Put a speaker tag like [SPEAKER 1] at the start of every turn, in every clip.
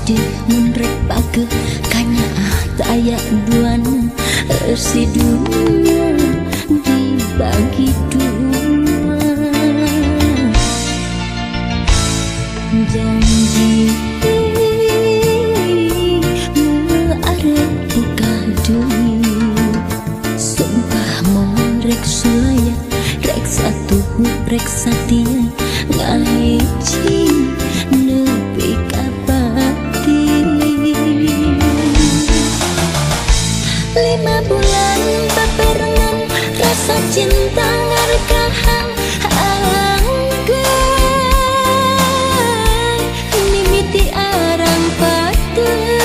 [SPEAKER 1] sedih munrek pake kanya tayak duan si dunia dibagi dua. Janji arep buka dunia, sumpah mau rek sulaya rek satu rek satia ngahiji nepi kapati. 5 bulan paperangan rasa cinta ngarekahan anggai mimiti arang patebang.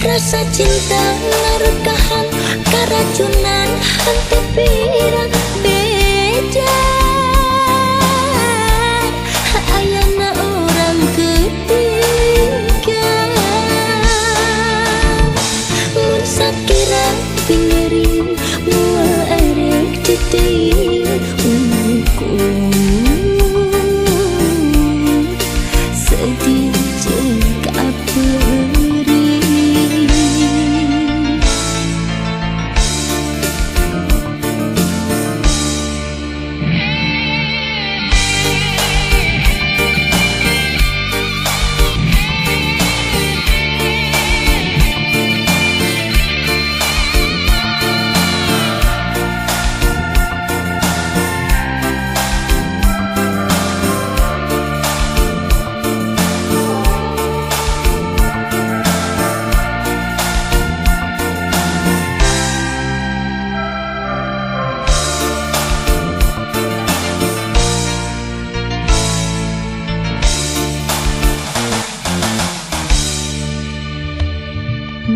[SPEAKER 1] Rasa cinta ngarekahan karacunan hati pirang beda. Ayana orang ketiga mun sakira pinggiri mua erek titik ukur sedih jeng kaperi.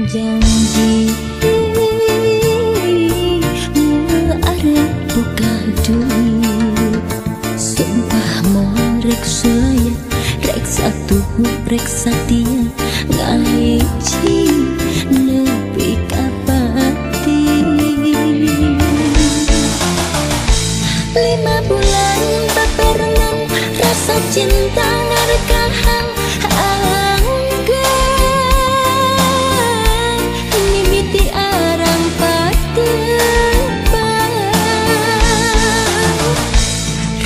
[SPEAKER 1] Janji arep buka dunia, sumpah mau rek sulaya rek satu rek satia ngahiji nepi kapati. 5 bulan paperangan rasa cinta ngarekahan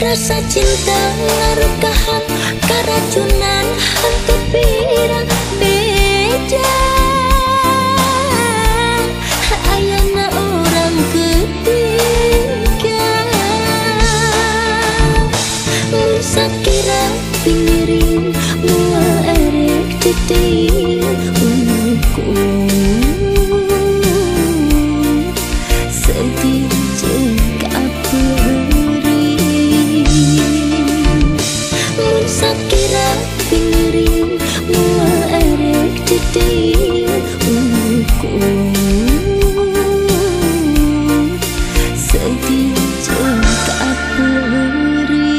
[SPEAKER 1] rasa cinta ngarekahan karacunan hati pirang beda. Ayana orang ketiga mun sakira pinggiri mua erek titik ukur sedih jeng kaperi. Sakira pinggiri mua erek titik ukur sedih jeng kaperi.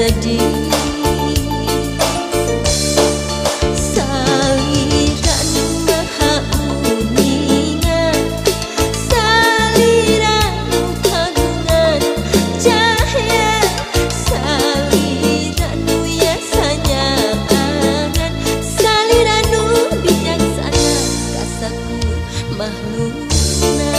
[SPEAKER 1] nadi saliran maha uningan saliran kagungan cahaya saliran biasanya angan saliran bijaksana kasaku makhlukna.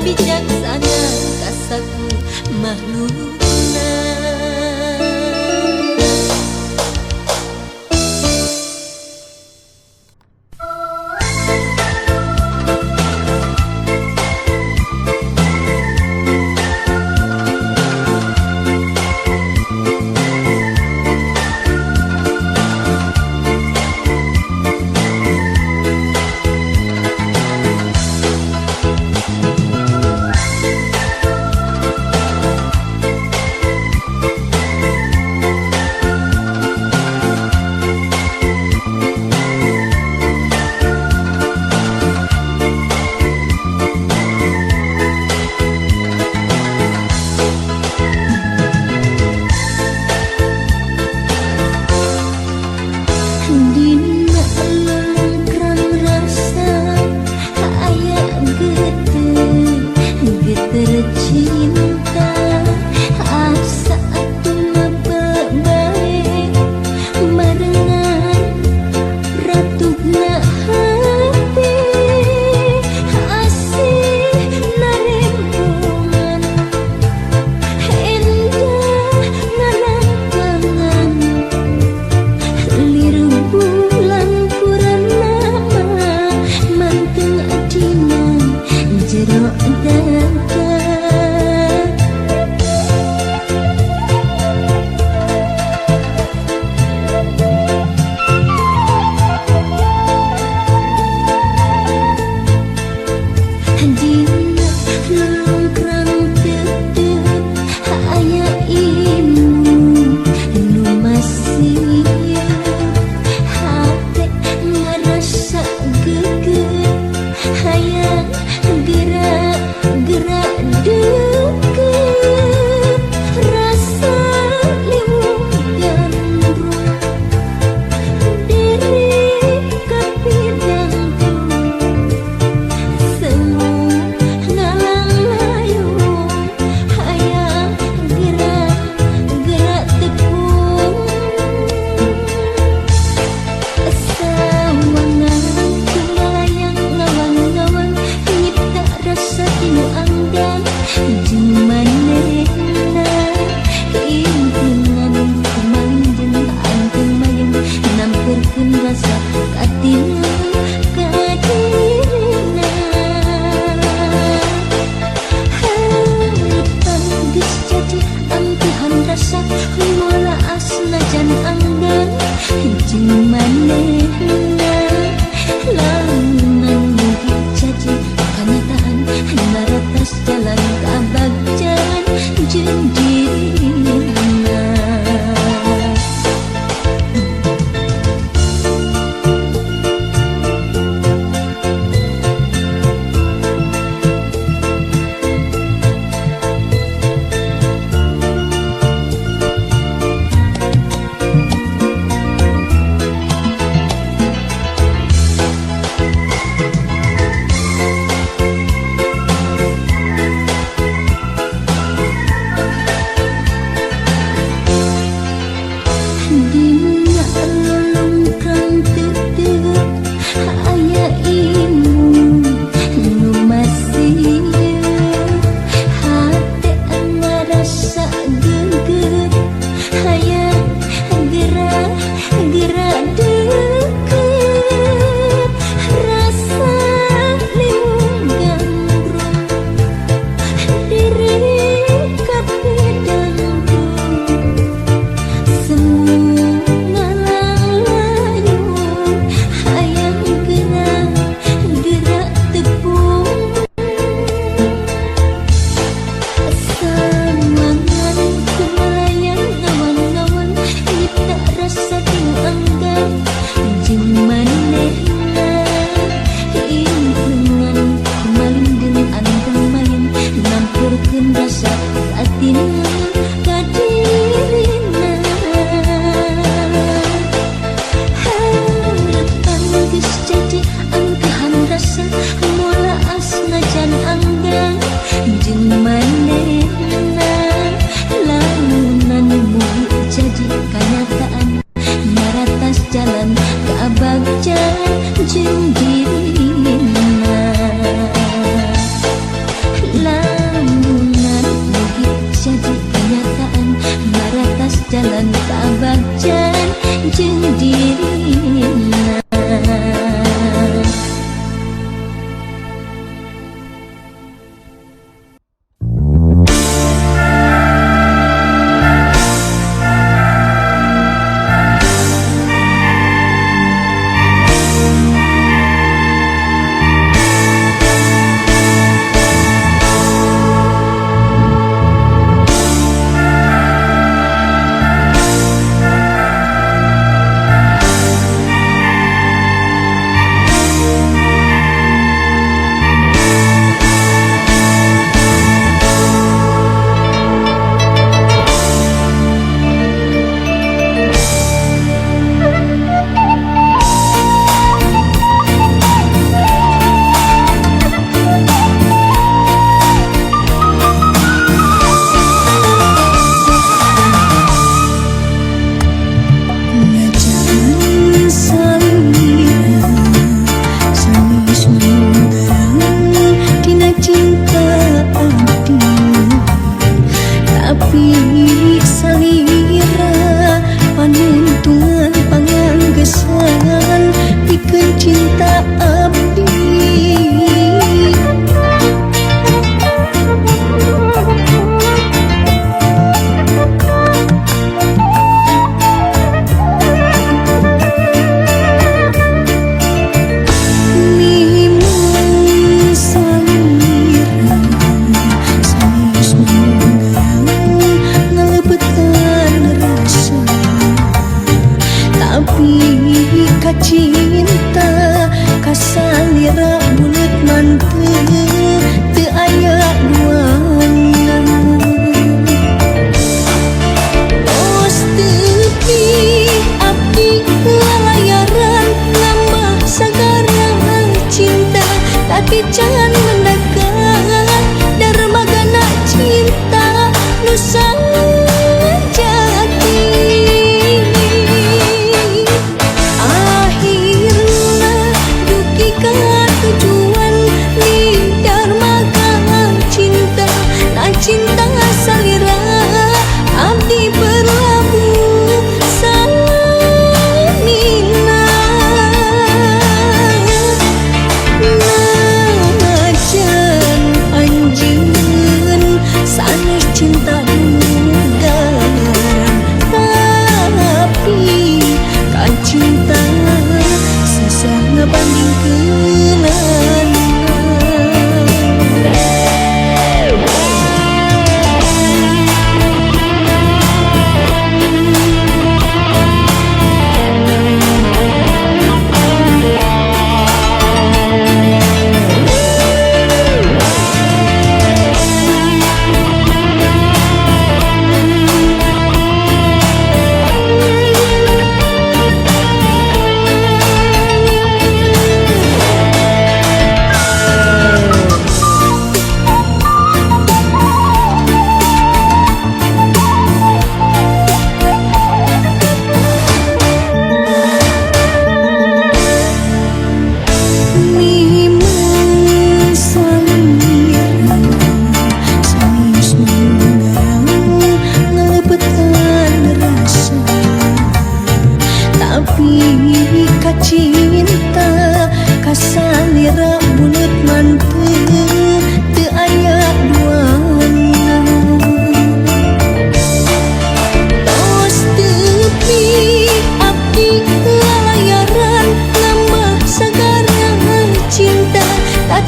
[SPEAKER 1] Bijaksana kasaku makhlukna. nu anggan jeung manehna intungan kumanjen anteng mayem nampurkeun rasa katina kadirina harapan geus jadi angkuhan rasa mola asna jan anggan jeung manehna lamunan jadi kenyataan naratas jalan kabagjan jeung dirina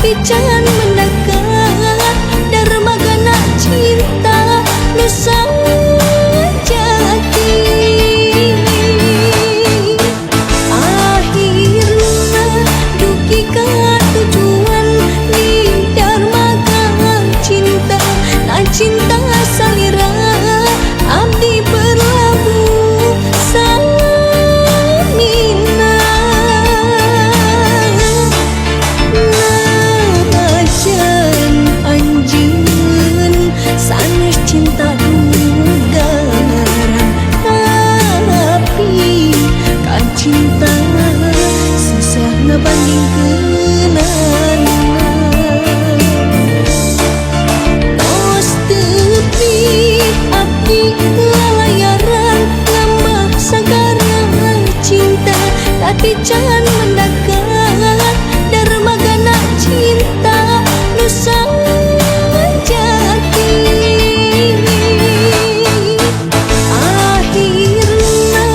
[SPEAKER 1] tapi jangan mendekat. Dermagana cinta nu sajati. Akhirna dugi ka tujuan di dermaga cinta. Na cinta salira abdi berlabuh samina. Najan anjeun sanes cinta dugaran, tapi kan cinta susah ngebandingkeunana. Tos tepi abdi lalayaran ngambah sagara cinta, tapi jangan mendekat. Dermagana cinta nu sajati. Akhirna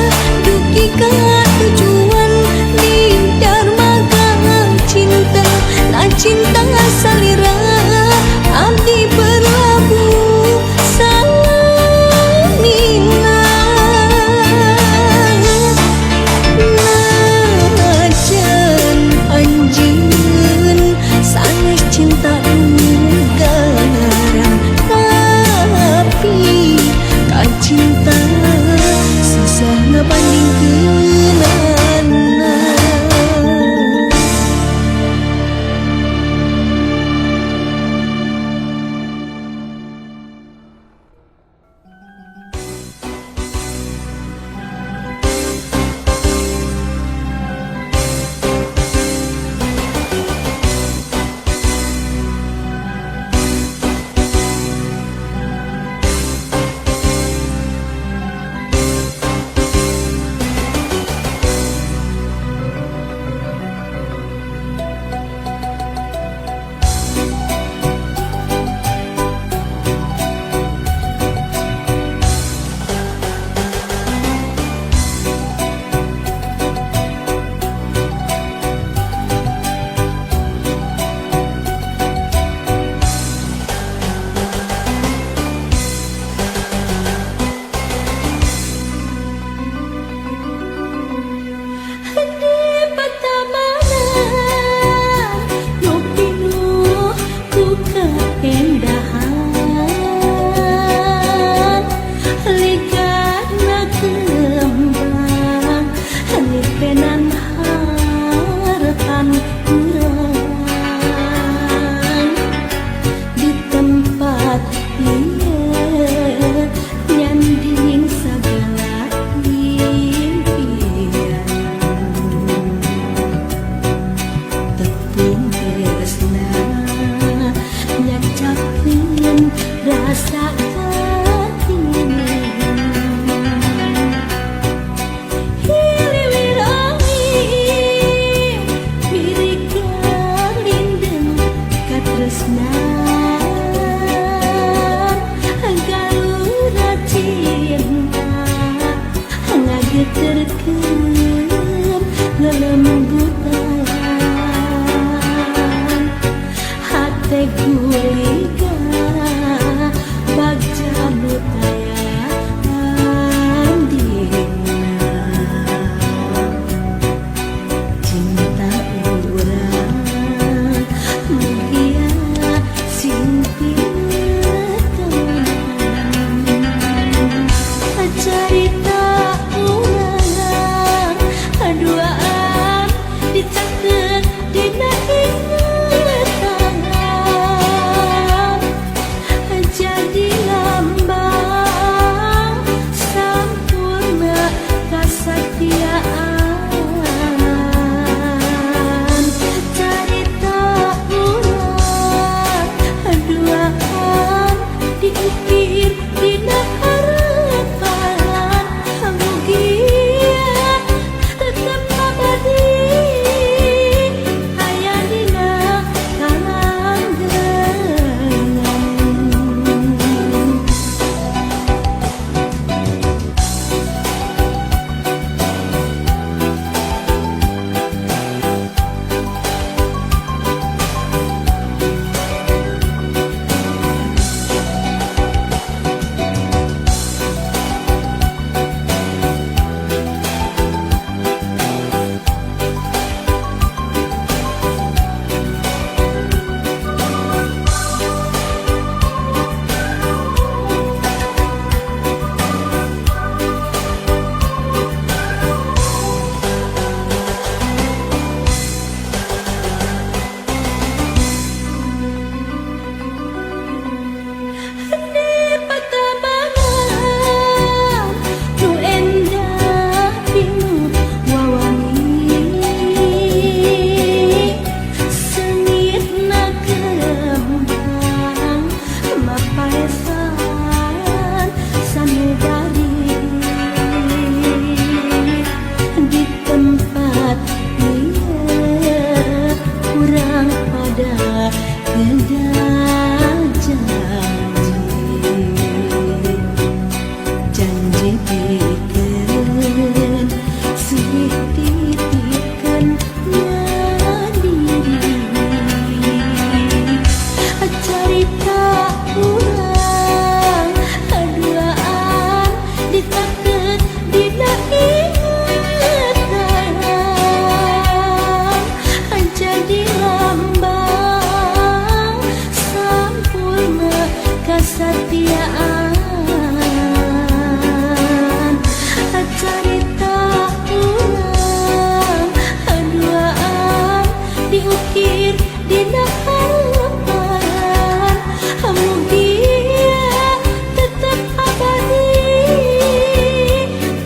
[SPEAKER 1] dugi ka tujuan di dermaga cinta. Na cinta salira abdi berlabuh samina. Najan anjeun sanes cinta dugaran, tapi kan cinta susah ngebandingkeunana. Rasa terkem lelembutan hati guliga bagi kesetiaan cerita ulang duaan diukir dina harapan mugia tetap abadi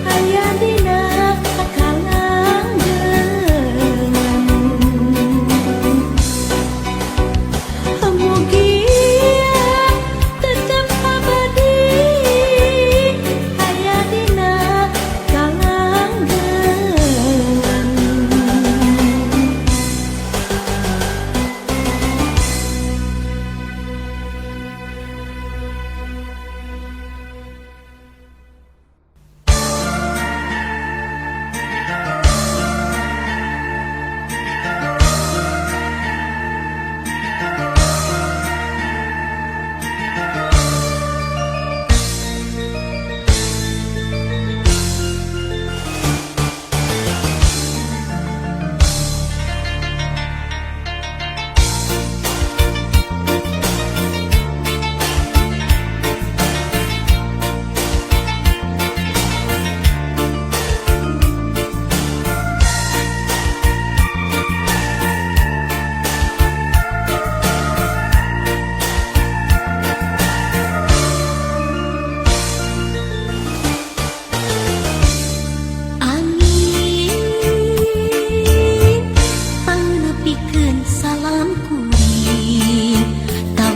[SPEAKER 1] aya dina kalanggengan mugia tetap abadi aya dina kalanggengan.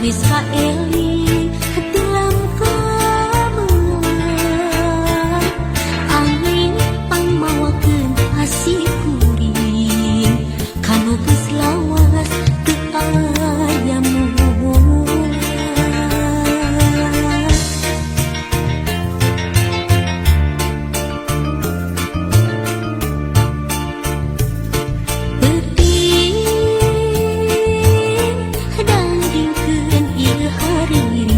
[SPEAKER 1] Israeli dalam kamelan angin pangmawakeun hasi kuring kanu geus lawas teu aya mulan teuing dangdingkeun ieu hari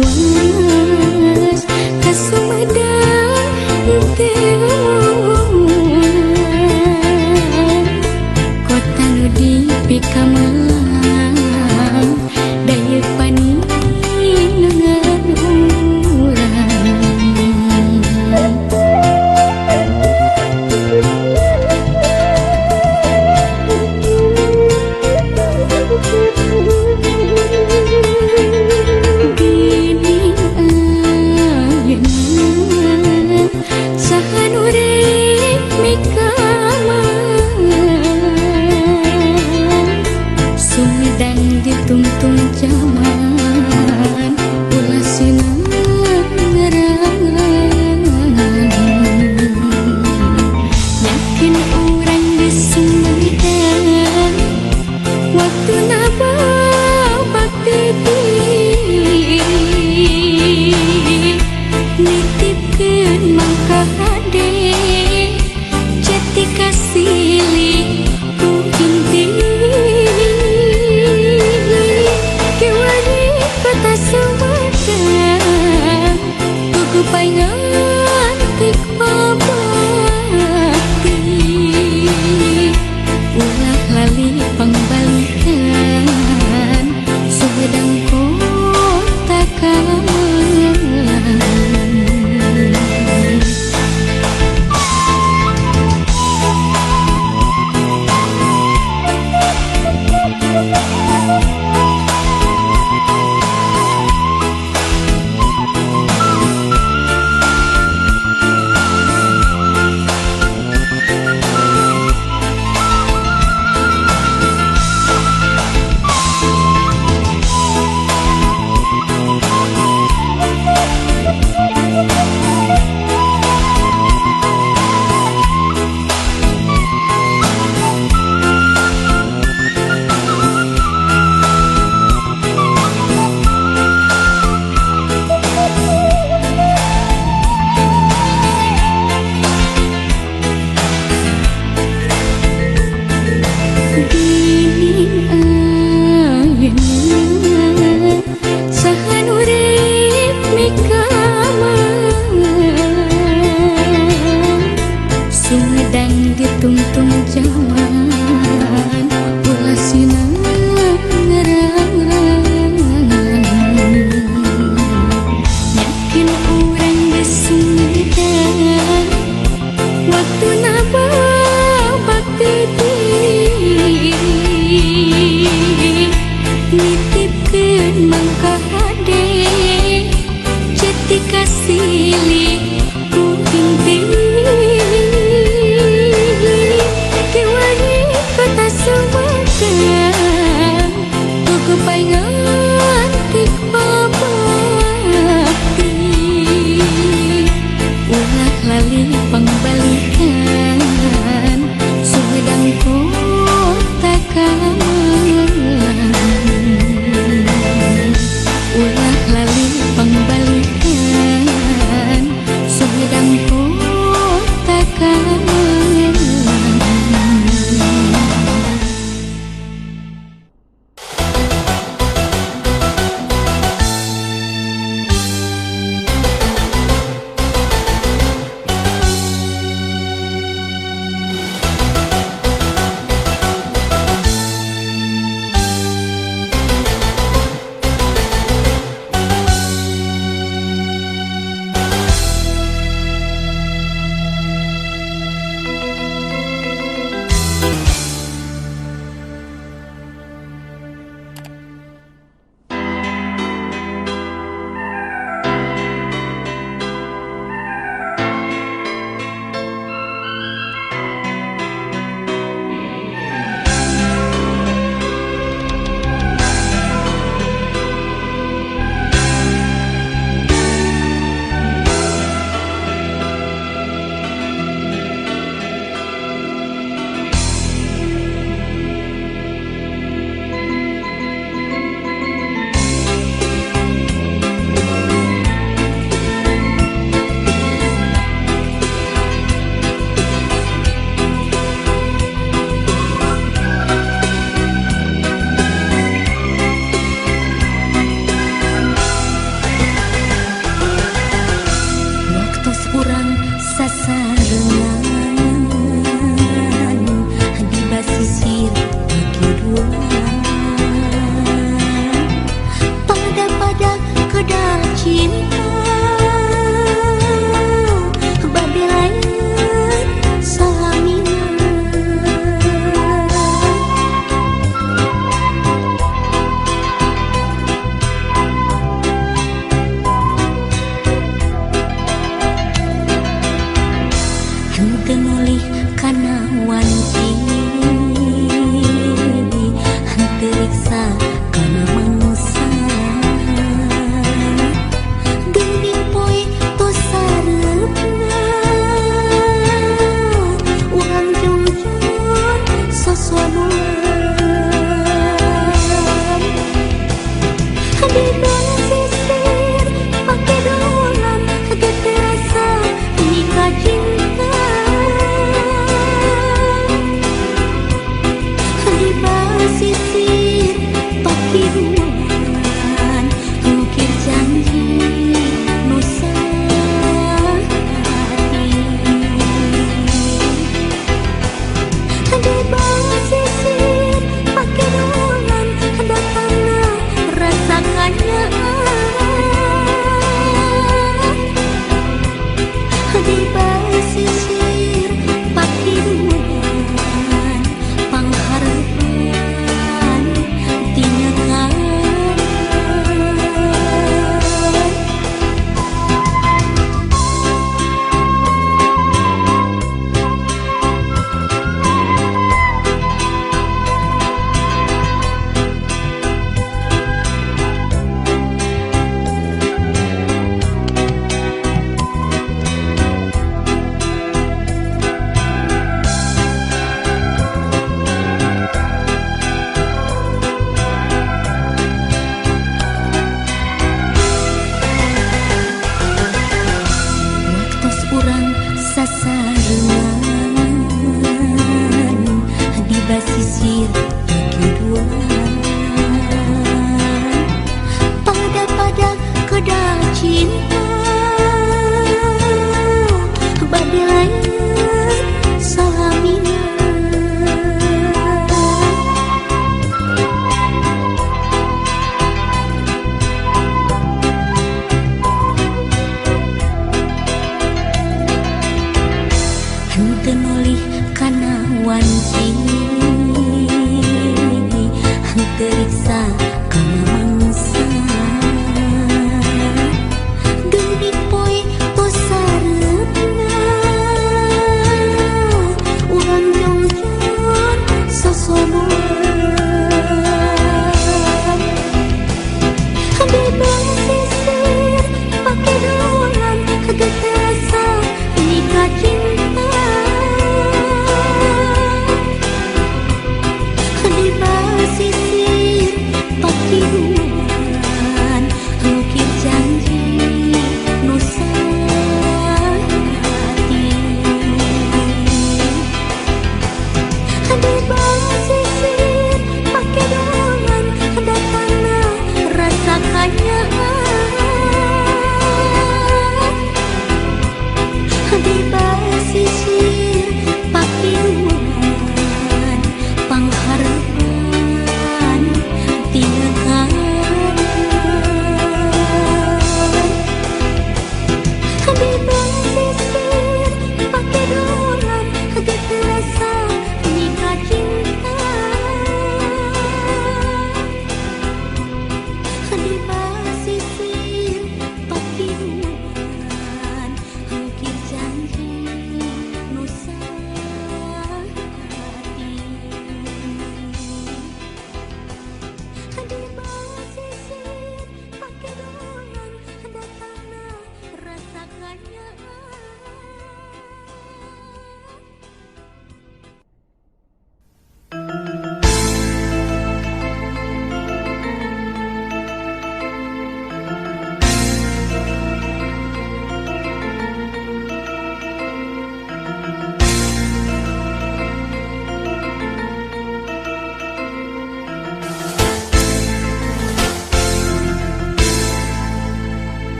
[SPEAKER 1] lawas ka Sumedang teu kota nu dipikamelang daya paninengan urang gini ayeuna saha nu rek mikamang Sumedang ditungtung zaman ulah sinang yakin orang di Sumedang waktu naba bakti nitipkeun mangka hade jati kasili ku inti kewani kota Sumedang tugu paingan tik pabakti ulah lali pangbalikan Sumedang kota kamelang Sumedang ditungtung zaman ulah sinang yakin orang di Sumedang waktu naba bakti nitipkeun mangka hade jati kasili ku inti kewani kota Sumedang tugu paingan tik pabakti ulah lali pangbalikan Sumedang kota kamelang ulah lali pangbalikan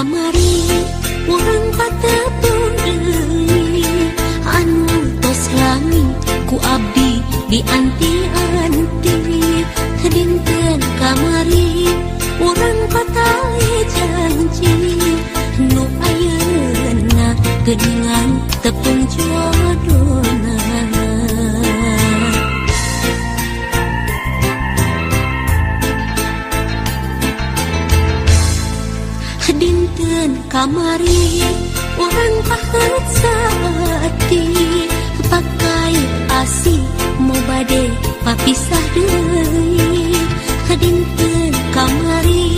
[SPEAKER 1] kamari urang patepung deui anu tos lami ku abdi di anti-anti dinten kamari urang patali janji nu ayeuna geuningan tepung jodona. Dinten kamari urang pahet saati pakai asi mau bade papisah deui. Dinten kamari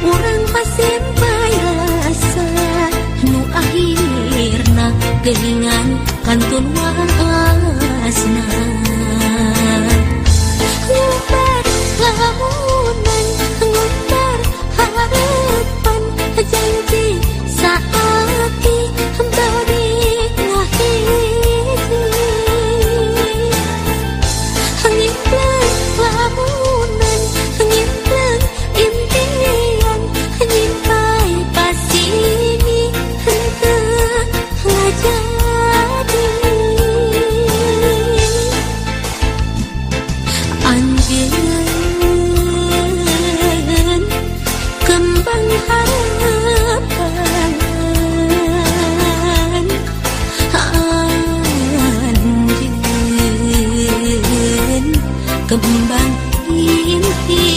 [SPEAKER 1] urang pasien payasa nu akhirna geuningan kantun waasna. Ngubar lamunan ngubar harapan janji saati bari ngahiji ngimpleng lamunan ngimpleng impian nyimpai pasini henteu ngajadi anjeun kembang harapan anjeun kembang impian.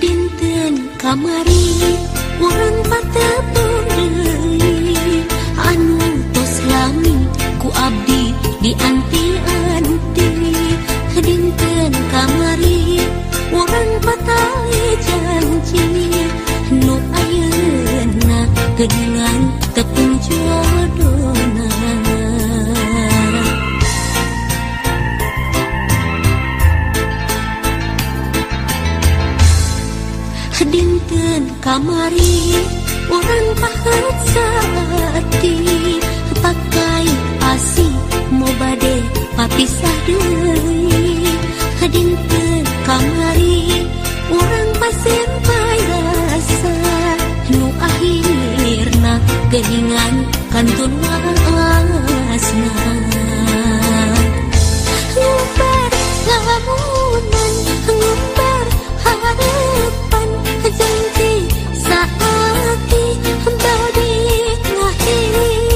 [SPEAKER 1] Dinten kamari urang patepung deui anu tos lami ku abdi di anti-anti. Dinten kamari urang patali janji nu ayeuna geuningan tepung jodona. Dinten kamari urang pahet saati pakai asi mau bade papisah deui. Dinten kamari urang pasien payasa nu akhirna geuningan kantun waasna. Ngubar lamunan ngubar harapan janji saati bari ngahiji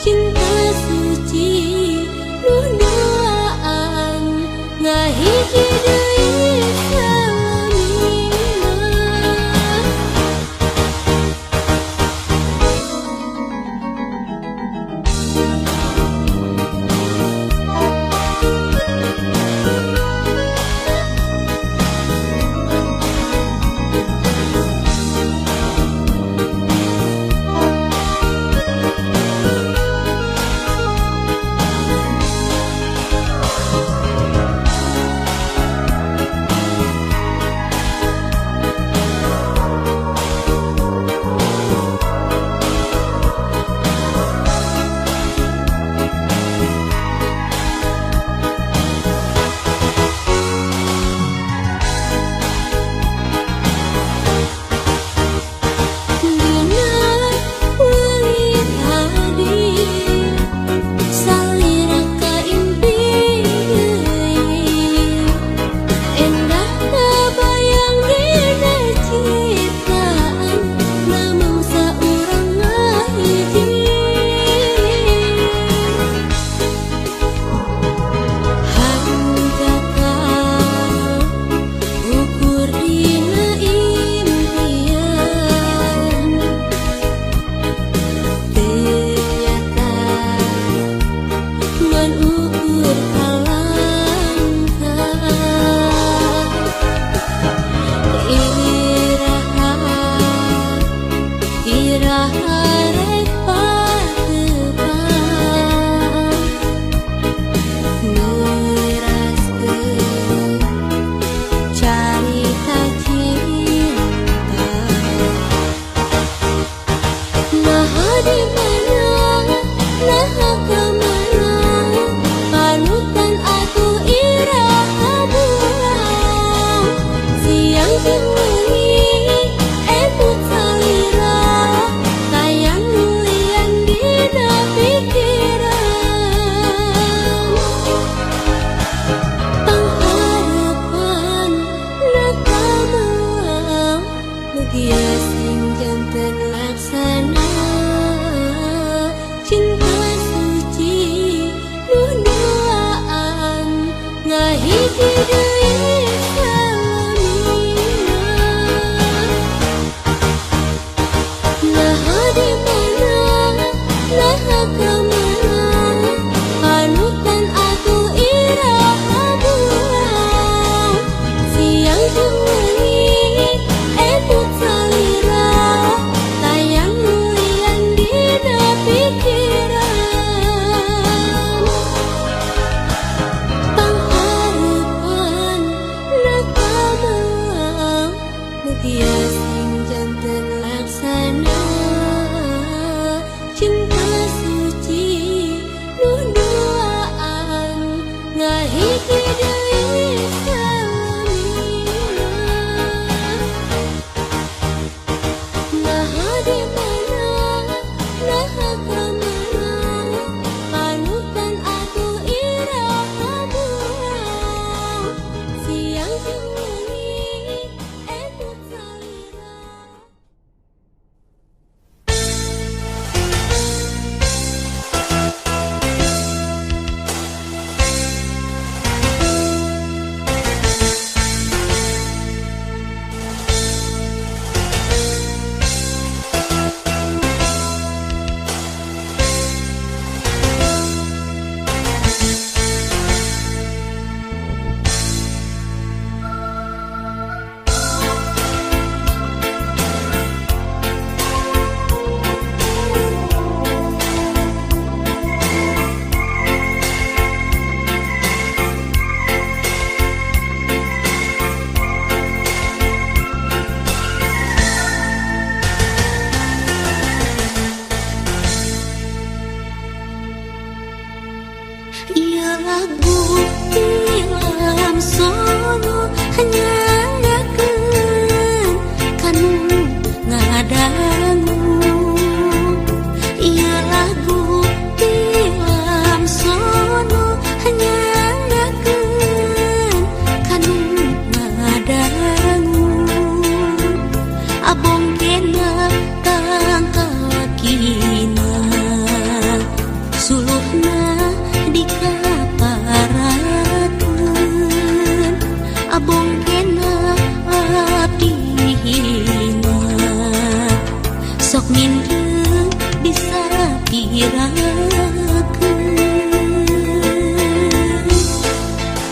[SPEAKER 1] Cinta suci Ia lagu tilam sono hanya ngakeun kanu ngadangu. Ia lagu tilam sono hanya ngakeun kanu ngadangu. Abong kena tangkakina suluhna dikaparakeun. Abong kena abdina sok mindeng bisa pirakeun.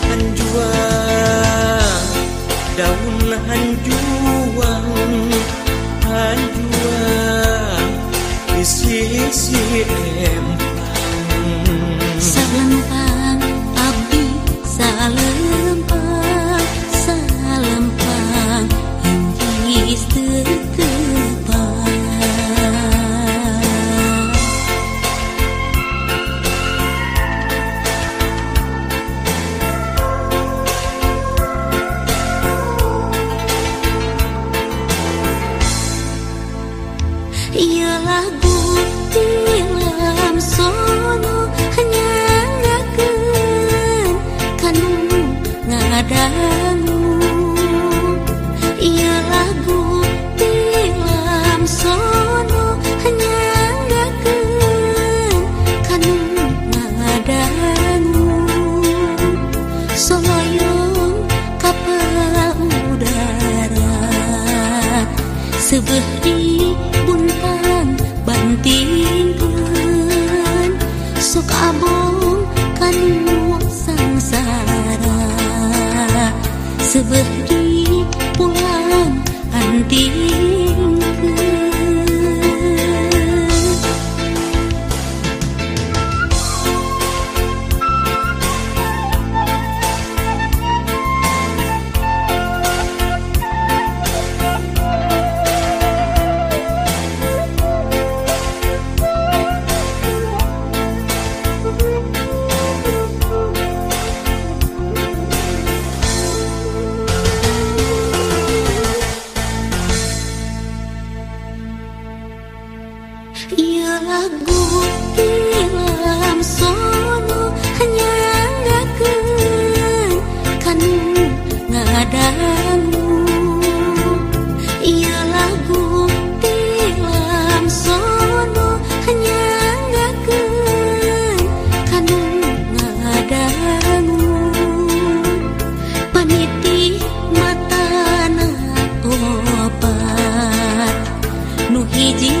[SPEAKER 2] Hanjuang daun hanjuang hanjuang di sisi empang.
[SPEAKER 1] Salempang abdi salempang salempang hinggis tetepang. Ia lagu tilam sono hanya ngakeun kanu ngadangu. Ia lagu tilam sono hanya ngakeun kanu ngadangu. Soloyong kapal udara sebeh di buntang bantingkeun sok abong kanu sangsara sebeh di pulang antingkeun. Ia lagu tilam sono hanya ngakeun kanu ngadangu. Ia lagu tilam sono hanya ngakeun kanu ngadangu. Paniti matana opat nu hiji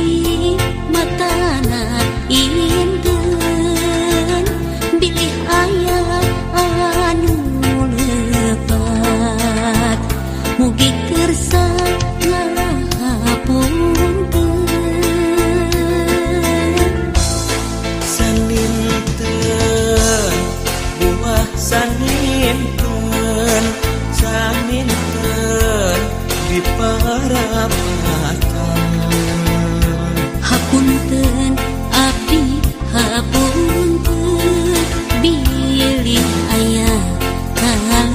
[SPEAKER 1] matana inten bilih aya anu lepat mugi kersa ngahapunten.
[SPEAKER 2] Saninten buah saninten saninten di parapatan.
[SPEAKER 1] Hapunten abdi hapunten bilih aya kalepatan.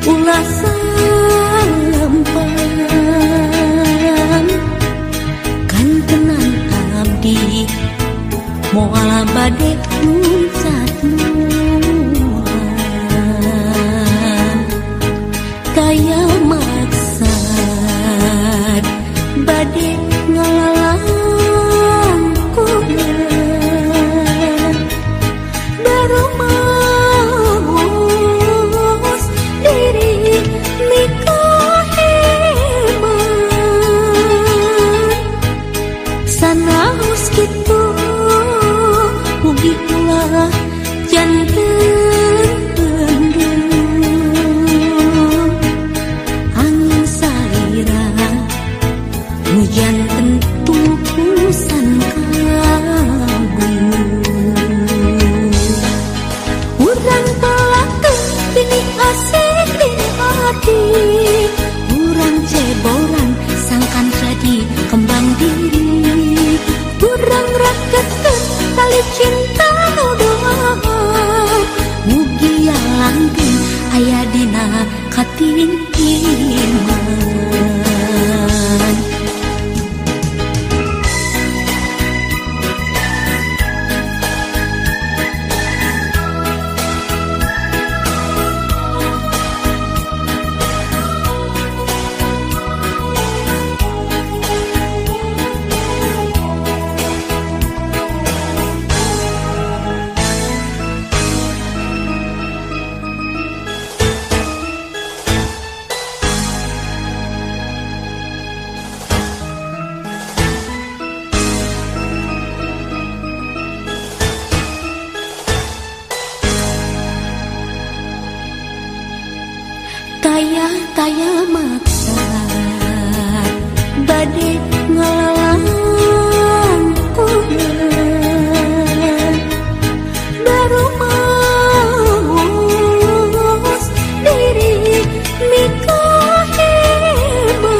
[SPEAKER 1] ulah sampan kan tenan abdi moal bade muncat mual kaya maksad bade ngalalang kumaha baru maus diri nikah hebat sanaos kitu mugi ulah janten angin salira hujan tentu pusan kabur urang pelaku ini asik di hati urang ceboran sangkan jadi kembang diri urang rakeun tali cinta doa mugi langgeng aya dina katintiman kaya maksad bade ngalalang kumaha baru maus diri nikah hebat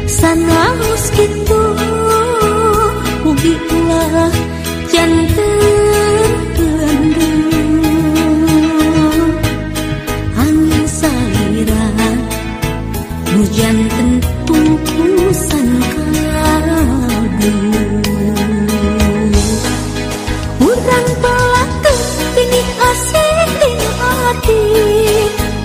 [SPEAKER 1] sanaos kitu mugi ulah janten hujan tentu pusan kabur urang pelaku ini asik di hati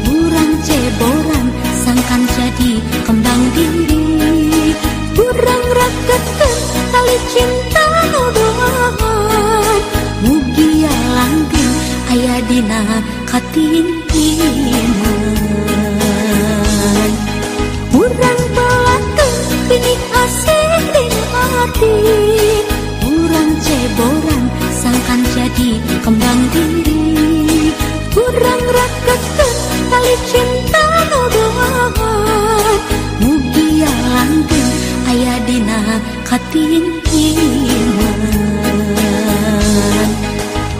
[SPEAKER 1] urang ceboran sangkan jadi kembang diri urang rakeun tali cinta doa mugi langgeng aya dina katintiman urang pelaku ini asik di hati urang ceboran sangkan jadi kembang diri urang rakeun tali cinta doa mugi langgeng aya dina katintiman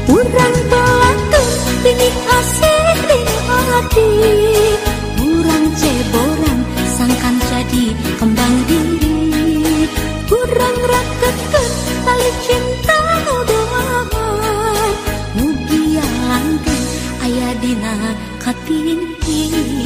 [SPEAKER 1] urang pelaku ini asik di hati urang ceboran sangkan jadi kembang diri urang rakeun tali cinta doa mugi langgeng aya dina katintiman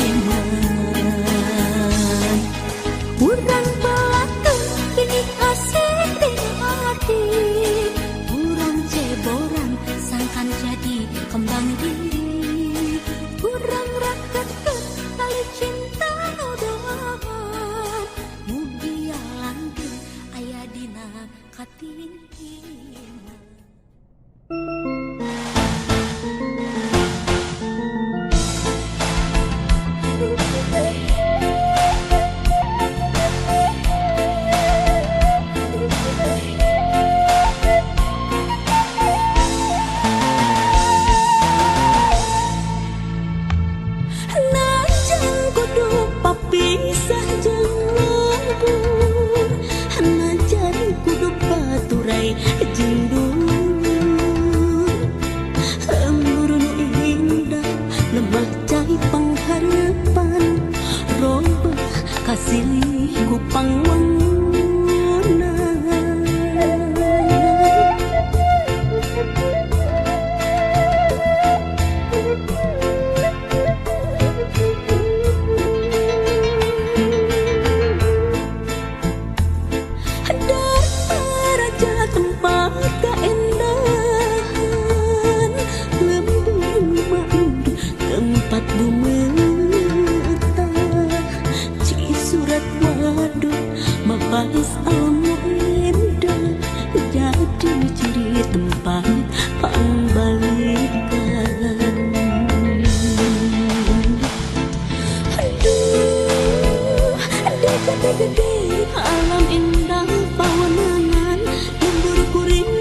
[SPEAKER 1] tempat pangbalikan. Aduh, ada kata gede alam indah pawanangan lembur kuring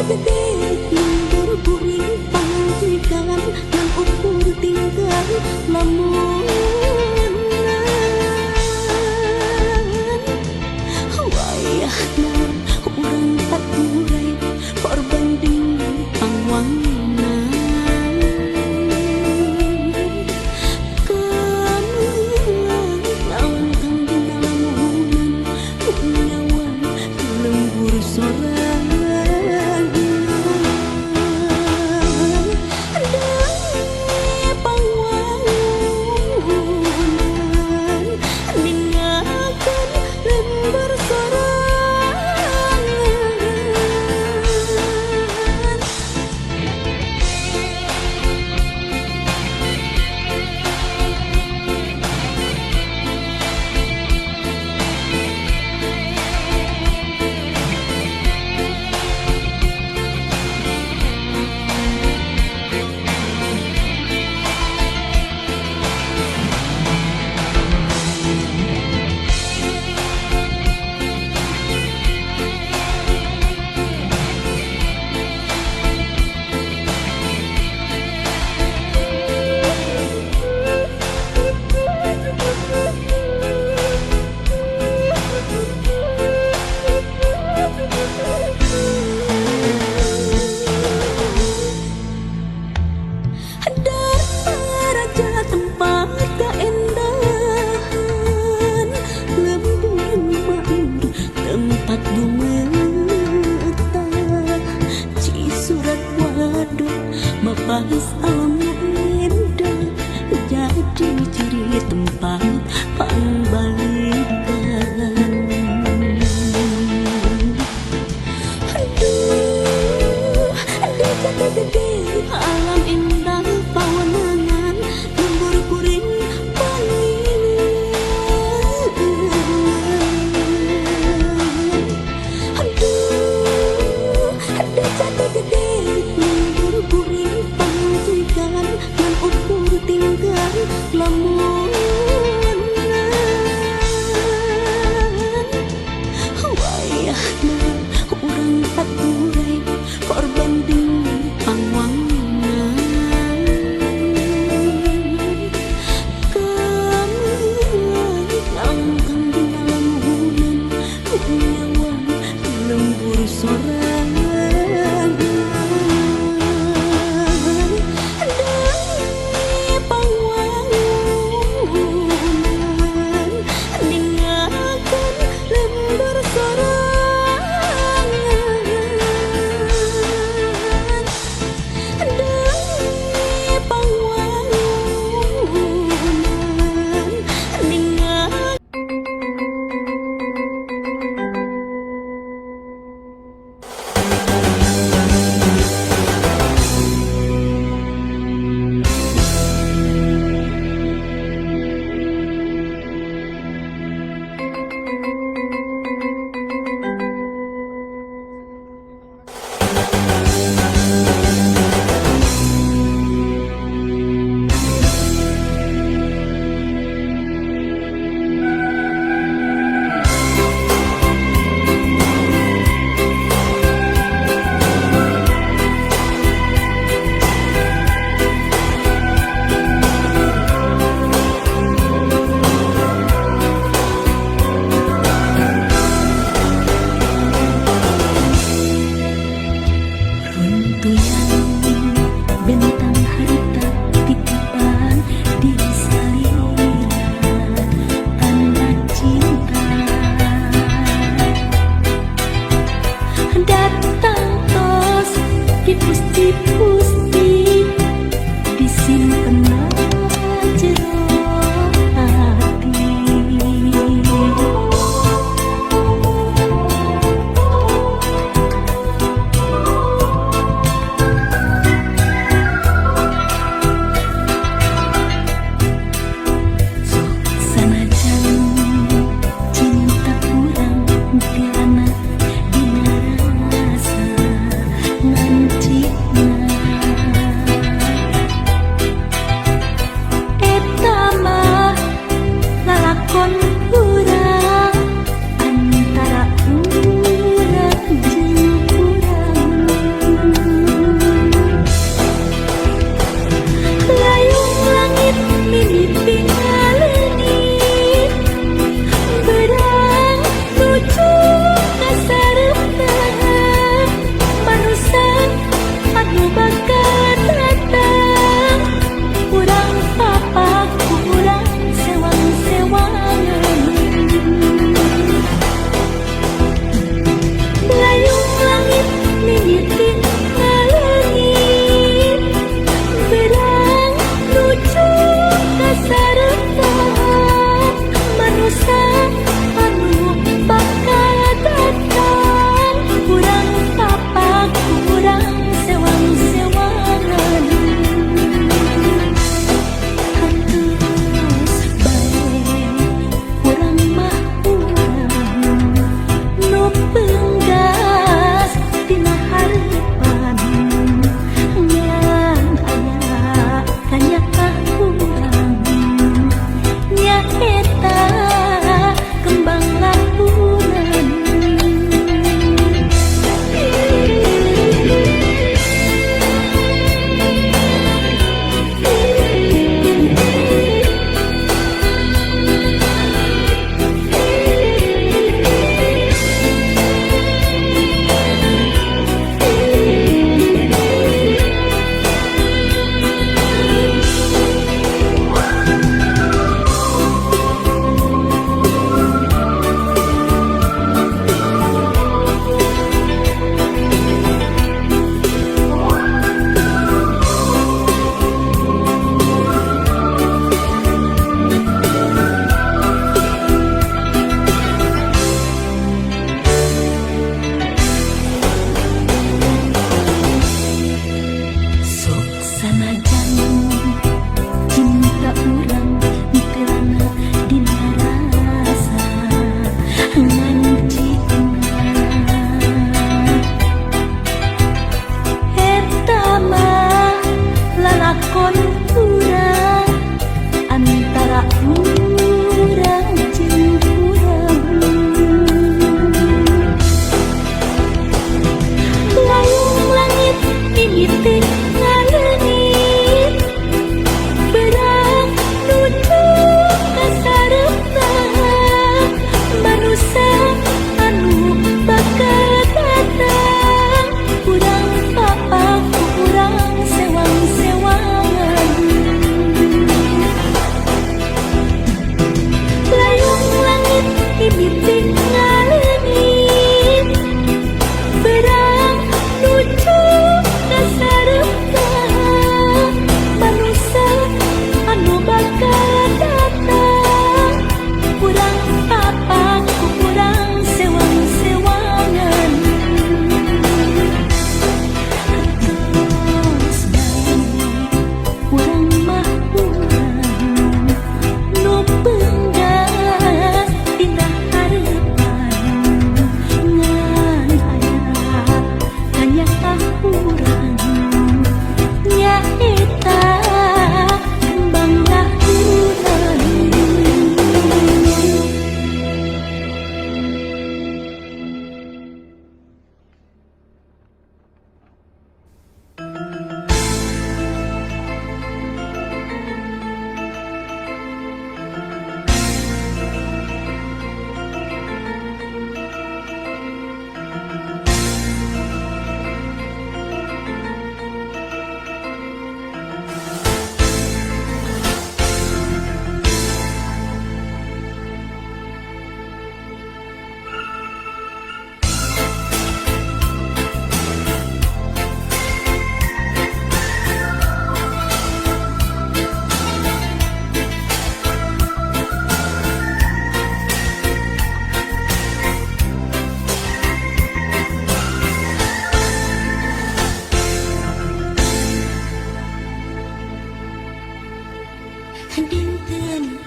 [SPEAKER 1] gede lembur kuring panjikan yang ukur tinggal lamunan wayahna urang paturai korban di pangwangan kamu lawan kang dinamunan unyawan lembur sorangan. Tempat gemetar Cisurat waduk Mapais alam indah jadi ciri tempat pangbalikan. Aduh, ada kata gede alam indah pawanangan lembur kuring tinggal lamun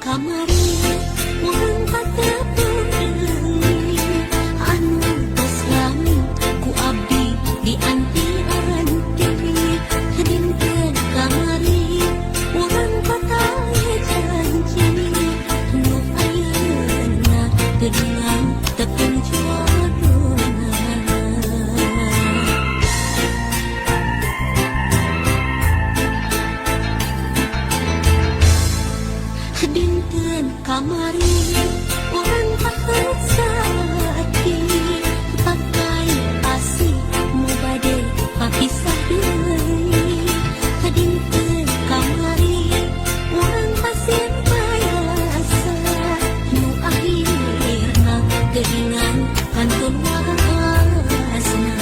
[SPEAKER 1] kamari urang patepureung anu tos lami ku abdi dianti-anti dinten kamari urang patahe janji nu ayeuna geuningan tepung jodohna. Dinten kamari urang pahet sakti pakai asih mu bade papisah deui. Dinten kamari urang pasien payasa nu akhirna geuningan kantun wasna.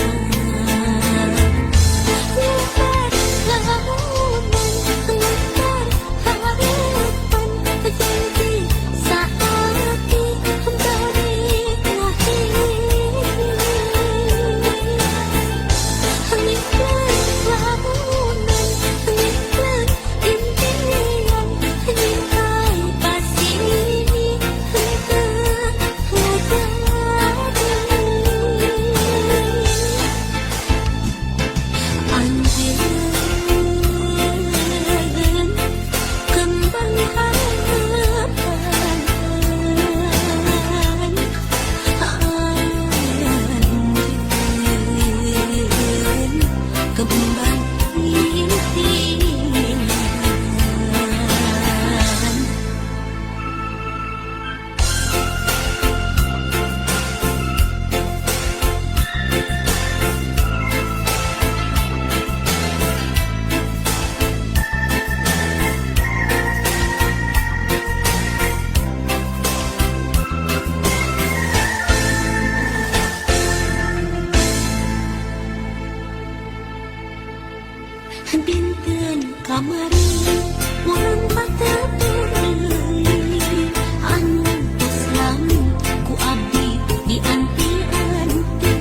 [SPEAKER 1] Dinten kamari urang patepureung anu tos lami ku abdi dianti-anti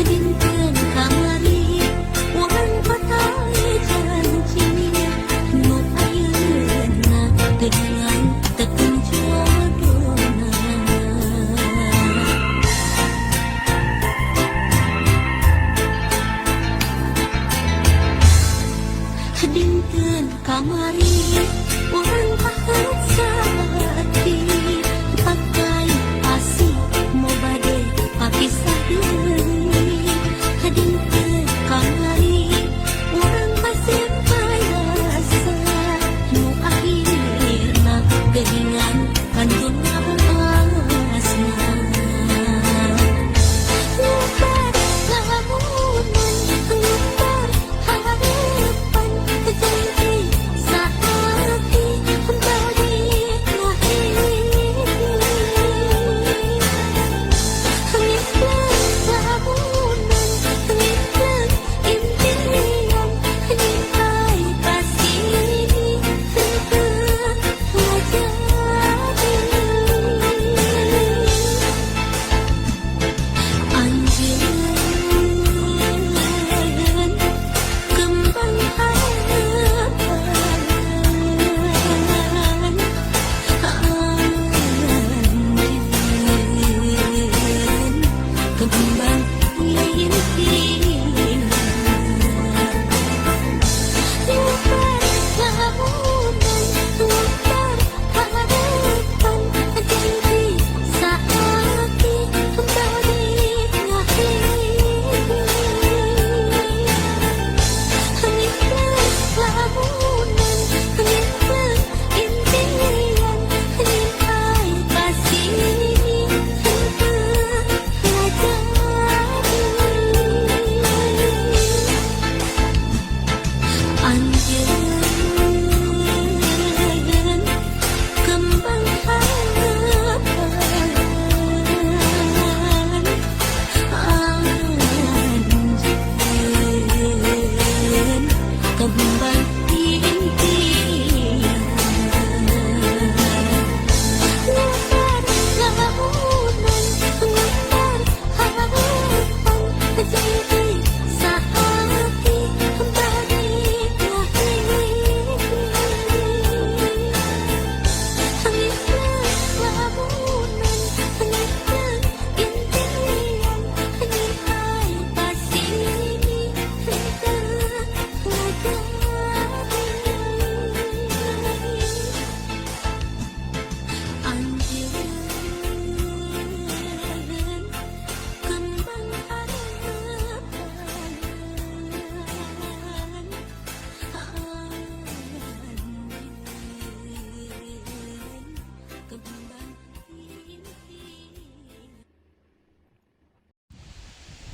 [SPEAKER 1] dinten kamari urang patahe janji nu ayeuna geuningan tepung jodohna. Dinten kamari urang pahet sakti pakai asih mu bade papisah deui. Dinten kamari urang pasien payasa nu akhirna geuningan kantun wasna.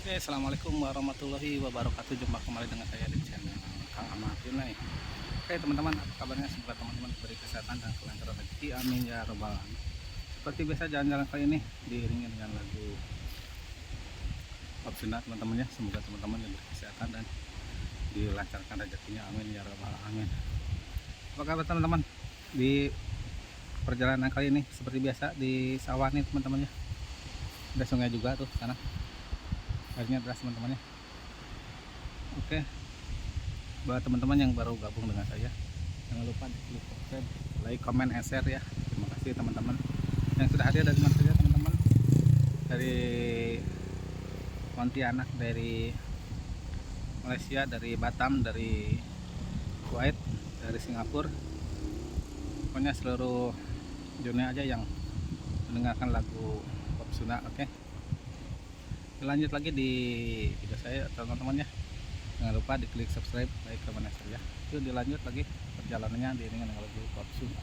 [SPEAKER 3] Oke, assalamualaikum warahmatullahi wabarakatuh. Jumpa kembali dengan saya di channel Kang Ahmad Yunai. Oke teman-teman, apa kabarnya? Semoga teman-teman diberi kesehatan dan kelancaran rezeki. Amin ya robbal alamin. Seperti biasa, jalan-jalan kali ini diiringi dengan lagu pop Sunda teman-teman ya. Semoga teman-teman diberi kesehatan dan dilancarkan rezekinya. Amin ya robbal alamin. Apa kabar teman-teman? Di perjalanan kali ini seperti biasa di sawah nih teman-teman ya. Ada sungai juga tuh sana. Akhirnya deras teman-teman ya. Oke, buat teman-teman yang baru gabung dengan saya, jangan lupa klik subscribe, like, comment, and share ya. Terima kasih teman-teman yang sudah hadir dari mana saja teman-teman, dari Pontianak, dari Malaysia, dari Batam, dari Kuwait, dari Singapura, pokoknya seluruh dunia aja yang mendengarkan lagu pop Sunda. Oke, lanjut lagi di video saya teman-teman ya. Jangan lupa diklik subscribe, like, comment, share ya. Yuk dilanjut lagi perjalanannya diiringi dengan lagu pop Sunda.